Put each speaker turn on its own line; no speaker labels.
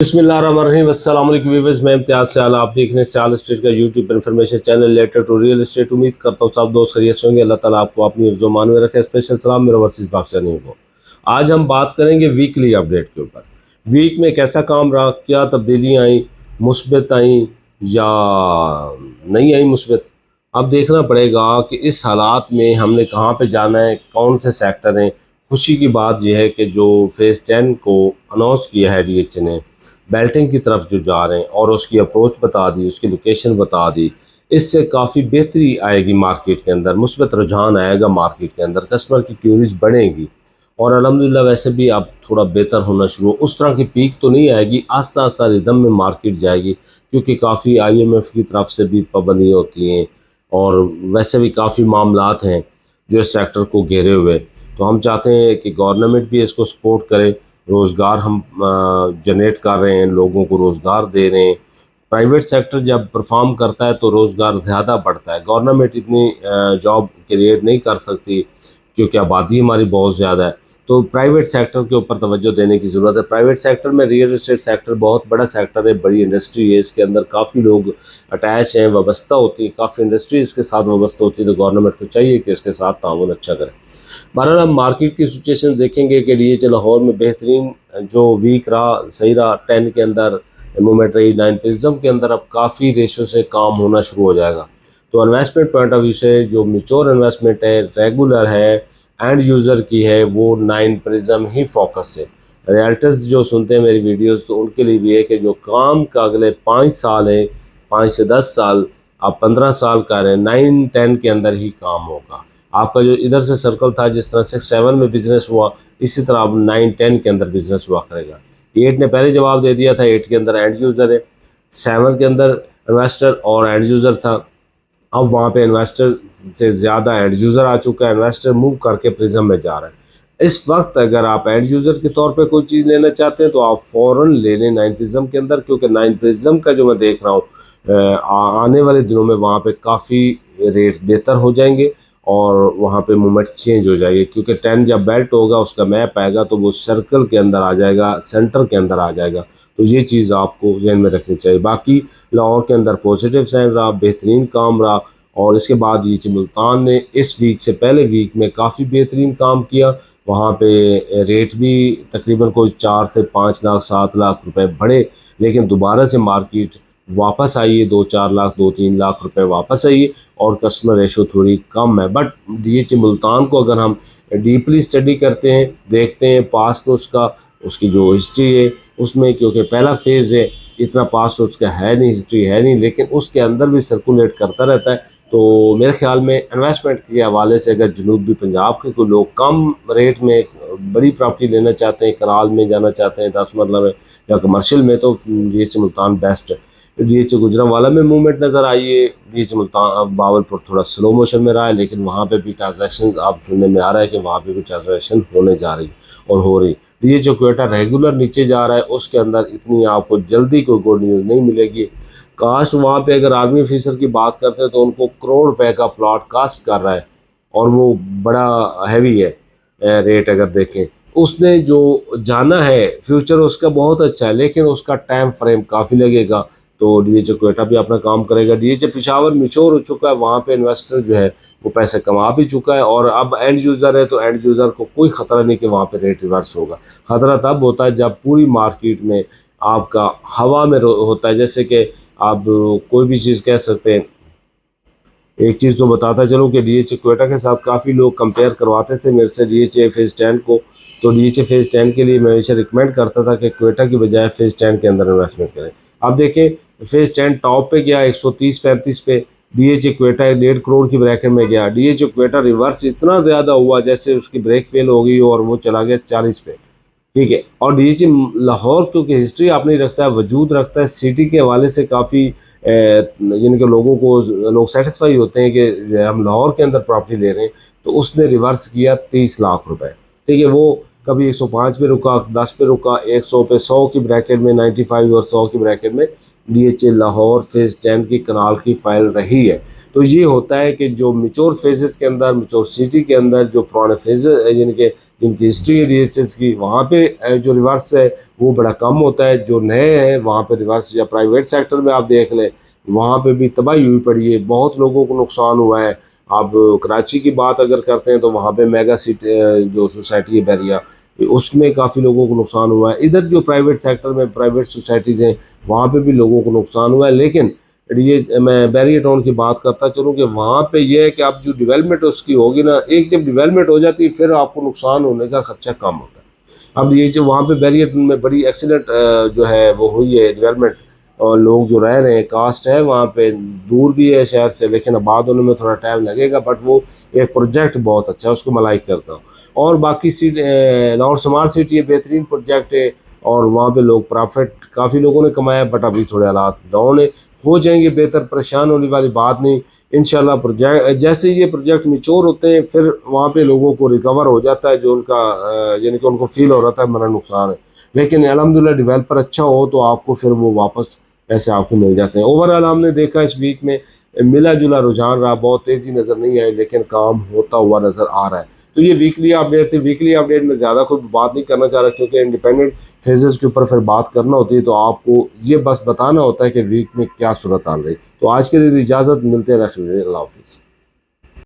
बिस्मिल्लाहिर्रहमानिर्रहीम। अस्सलाम वालेकुम व्यूअर्स, मैं इम्तियाज़ सयाल, आप देख रहे हैं सयाल स्टेट का यूट्यूब पर information channel related to real estate. उम्मीद करता हूँ सब दोस्त खैरियत से होंगे। अल्लाह ताला आपको अपनी हिफ्ज़-ओ-मान में रखे। स्पेशल सलाम मेरा वर्सेस पाकिस्तानी को। आज हम बात करेंगे वीकली अपडेट के ऊपर। वीक में कैसा काम रहा, क्या तब्दीलियाँ आई, मुस्बत आई या नहीं आई मुस्बत। अब देखना पड़ेगा कि इस हालात में हमने कहाँ पे जाना है, कौन से सेक्टर हैं। खुशी की बात यह है कि जो फेज़ 10 को अनाउंस किया है डीएच ने, बेल्टिंग की तरफ जो जा रहे हैं और उसकी अप्रोच बता दी, उसकी लोकेशन बता दी, इससे काफ़ी बेहतरी आएगी मार्केट के अंदर, मुस्बत रुझान आएगा मार्केट के अंदर, कस्टमर की क्यूरीज बढ़ेंगी और अल्हम्दुलिल्लाह वैसे भी अब थोड़ा बेहतर होना शुरू। उस तरह की पीक तो नहीं आएगी, आस्ता आस्ता रिदम में मार्केट जाएगी क्योंकि काफ़ी आईएमएफ की तरफ से भी पाबंदियाँ होती हैं और वैसे भी काफ़ी मामलात हैं जो इस सेक्टर को घेरे हुए। तो हम चाहते हैं कि गवर्नमेंट भी इसको सपोर्ट करे। रोज़गार हम जनरेट कर रहे हैं, लोगों को रोज़गार दे रहे हैं। प्राइवेट सेक्टर जब परफॉर्म करता है तो रोज़गार ज़्यादा बढ़ता है। गवर्नमेंट इतनी जॉब क्रिएट नहीं कर सकती क्योंकि आबादी हमारी बहुत ज़्यादा है। तो प्राइवेट सेक्टर के ऊपर तवज्जो देने की ज़रूरत है। प्राइवेट सेक्टर में रियल एस्टेट सेक्टर बहुत बड़ा सेक्टर है, बड़ी इंडस्ट्री है, इसके अंदर काफ़ी लोग अटैच हैं, वाबस्ता होती है, काफ़ी इंडस्ट्री इसके साथ वाबस्ता होती है। तो गवर्नमेंट को चाहिए कि इसके साथ ताउन अच्छा करें। बहरहाल हम मार्केट की सिचुएशन देखेंगे कि डीएच लाहौर में बेहतरीन जो वीक रहा, सही रहा। 10 के अंदर मूवमेंट रही, 9 प्रिज्म के अंदर अब काफ़ी रेशो से काम होना शुरू हो जाएगा। तो इन्वेस्टमेंट पॉइंट ऑफ व्यू से जो मेच्योर इन्वेस्टमेंट है, रेगुलर है, एंड यूज़र की है, वो 9 प्रिज्म ही फोकस है। रियल्टर्स जो सुनते हैं मेरी वीडियोस, तो उनके लिए भी है कि जो काम का अगले 5 साल है, 5 से 10 साल, आप 15 साल का रहे, 9-10 के अंदर ही काम होगा। आपका जो इधर से सर्कल था, जिस तरह 6-7 में बिजनेस हुआ, इसी तरह अब 9-10 के अंदर बिजनेस हुआ करेगा। 8 ने पहले जवाब दे दिया था, 8 के अंदर एंड यूज़र है, 7 के अंदर इन्वेस्टर और एंड यूज़र था। अब वहाँ पे इन्वेस्टर से ज़्यादा एंड यूज़र आ चुका है, इन्वेस्टर मूव करके प्रिज्म में जा रहा है। इस वक्त अगर आप एंड यूज़र के तौर पे कोई चीज़ लेना चाहते हैं तो आप फ़ौरन ले लें 9 प्रिज्म के अंदर, क्योंकि 9 प्रिज्म का जो मैं देख रहा हूँ आने वाले दिनों में वहाँ पे काफ़ी रेट बेहतर हो जाएंगे और वहाँ पे मूवमेंट चेंज हो जाएगी। क्योंकि 10 जब बेल्ट होगा, उसका मैप आएगा तो वो सर्कल के अंदर आ जाएगा, सेंटर के अंदर आ जाएगा। तो ये चीज़ आपको जहन में रखनी चाहिए। बाकी लाहौर के अंदर पॉजिटिव साइन रहा, बेहतरीन काम रहा और इसके बाद डीएच मुल्तान ने इस वीक से पहले वीक में काफ़ी बेहतरीन काम किया। वहाँ पे रेट भी तकरीबन कोई 4 से 5 लाख 7 लाख रुपए बढ़े, लेकिन दोबारा से मार्केट वापस आई है, 2-4 लाख 2-3 लाख रुपए वापस आई है और कस्टमर रेशो थोड़ी कम है। बट डीएच मुल्तान को अगर हम डीपली स्टडी करते हैं, देखते हैं पास्ट उसकी जो हिस्ट्री है उसमें, क्योंकि पहला फेज़ है, इतना पास्ट उसका है नहीं, हिस्ट्री है नहीं, लेकिन उसके अंदर भी सर्कुलेट करता रहता है। तो मेरे ख्याल में इन्वेस्टमेंट के हवाले से अगर जनूबी पंजाब के कोई लोग कम रेट में बड़ी प्रॉपर्टी लेना चाहते हैं, कराल में जाना चाहते हैं, 10 मरला में या कमर्शियल में, तो डीएच मुल्तान बेस्ट है। डीएच गुजरांवाला में मूवमेंट नज़र आई है, डीएच मुल्तान बावलपुर थोड़ा स्लो मोशन में रहा है, लेकिन वहाँ पे भी ट्रांजैक्शन आप सुनने में आ रहा है कि वहाँ पे भी ट्रांजैक्शन होने जा रही और हो रही। डीएच क्वेटा रेगुलर नीचे जा रहा है, उसके अंदर इतनी आपको जल्दी कोई गुड न्यूज़ नहीं मिलेगी। कास्ट वहाँ पे अगर आर्मी ऑफिसर की बात करते हैं तो उनको करोड़ रुपए का प्लॉट कास्ट कर रहा है और वो बड़ा हैवी है रेट। अगर देखें उसने जो जाना है, फ्यूचर उसका बहुत अच्छा है, लेकिन उसका टाइम फ्रेम काफ़ी लगेगा। तो डीएच क्वेटा भी अपना काम करेगा। डीएच पिशावर मैच्योर हो चुका है, वहाँ पे इन्वेस्टर जो है वो पैसे कमा भी चुका है और अब एंड यूज़र है, तो एंड यूज़र को कोई ख़तरा नहीं कि वहाँ पे रेट रिवर्स होगा। ख़तरा तब होता है जब पूरी मार्केट में आपका हवा में होता है। जैसे कि आप कोई भी चीज़ कह सकते हैं। एक चीज़ तो बताता चलो कि डीएच क्वेटा के साथ काफ़ी लोग कंपेयर करवाते थे मेरे से डीएच फेज़ 10 को। तो डीएच फेज़ 10 के लिए मैं हमेशा रिकमेंड करता था कि क्वेटा की बजाय फेज़ 10 के अंदर इन्वेस्टमेंट करें। अब देखें फेज़ 10 टॉप पे गया 130-35 पे, डीएच क्वेटा 1.5 करोड़ की ब्रैकेट में गया। डीएच क्वेटा रिवर्स इतना ज़्यादा हुआ जैसे उसकी ब्रेक फेल हो गई और वो चला गया 40 पे, ठीक है। और डीएच लाहौर क्योंकि हिस्ट्री आप नहीं रखता है, वजूद रखता है, सिटी के हवाले से काफ़ी जिनके लोगों को लोग सेटिस्फाई होते हैं कि हम लाहौर के अंदर प्रॉपर्टी ले रहे हैं, तो उसने रिवर्स किया 30 लाख रुपए, ठीक है। वो कभी 105 पे रुका, 10 पे रुका, 100 पे, 100 की ब्रैकेट में, 95 और 100 की ब्रैकेट में डीएच लाहौर फेज़ 10 की कनाल की फाइल रही है। तो ये होता है कि जो मेच्योर फेजेस के अंदर, मेच्योर सिटी के अंदर जो पुराने फेज जिनकी हिस्ट्री है डीएचएस की, वहाँ पे जो रिवर्स है वो बड़ा कम होता है। जो नए हैं वहाँ पे रिवर्स या प्राइवेट सेक्टर में आप देख लें, वहाँ पे भी तबाही हुई पड़ी है, बहुत लोगों को नुकसान हुआ है। आप कराची की बात अगर करते हैं तो वहाँ पे मेगा सिटी जो सोसाइटी है बैरिया, उसमें काफ़ी लोगों को नुकसान हुआ है। इधर जो प्राइवेट सेक्टर में प्राइवेट सोसाइटीज़ हैं वहाँ पे भी लोगों को नुकसान हुआ है। लेकिन ये मैं बैरिया टाउन की बात करता चलूँ कि वहाँ पे ये है कि आप जो डेवलपमेंट उसकी होगी ना, एक जब डेवलपमेंट हो जाती है फिर आपको नुकसान होने का खर्चा कम होता है। अब ये जो वहाँ पे बैरिया टाउन में बड़ी एक्सीलेंट जो है वो हुई है डेवलपमेंट, और लोग जो रह रहे हैं, कास्ट है वहाँ पे, दूर भी है शहर से, लेकिन आबाद होने में थोड़ा टाइम लगेगा, बट वो एक प्रोजेक्ट बहुत अच्छा है, उसको मैं लाइक करता हूँ। और बाकी लाहौर स्मार्ट सिटी है, बेहतरीन प्रोजेक्ट है, और वहाँ पे लोग प्रॉफिट काफ़ी लोगों ने कमाया, बट अभी थोड़े हालात डाउन है, हो जाएंगे बेहतर, परेशान होने वाली बात नहीं। इंशाल्लाह प्रोजेक्ट जैसे ये प्रोजेक्ट मिच्योर होते हैं फिर वहाँ पे लोगों को रिकवर हो जाता है, जो उनका यानी कि उनको फील हो रहा था मेरा नुकसान है। लेकिन अलहमदिल्ला डेवलपर अच्छा हो तो आपको फिर वो वापस पैसे आपको मिल जाते हैं। ओवरऑल हमने देखा इस वीक में मिला जुला रुझान रहा, बहुत तेज़ी नज़र नहीं आई, लेकिन काम होता हुआ नज़र आ रहा है। तो ये वीकली अपडेट थी। वीकली अपडेट में ज़्यादा कोई बात नहीं करना चाह रहा, क्योंकि इंडिपेंडेंट फेजेस के ऊपर फिर बात करना होती है, तो आपको ये बस बताना होता है कि वीक में क्या सूरत आ रही। तो आज के लिए इजाज़त, मिलते हैं नेक्स्ट वीडियो। अल्लाह हाफिज़।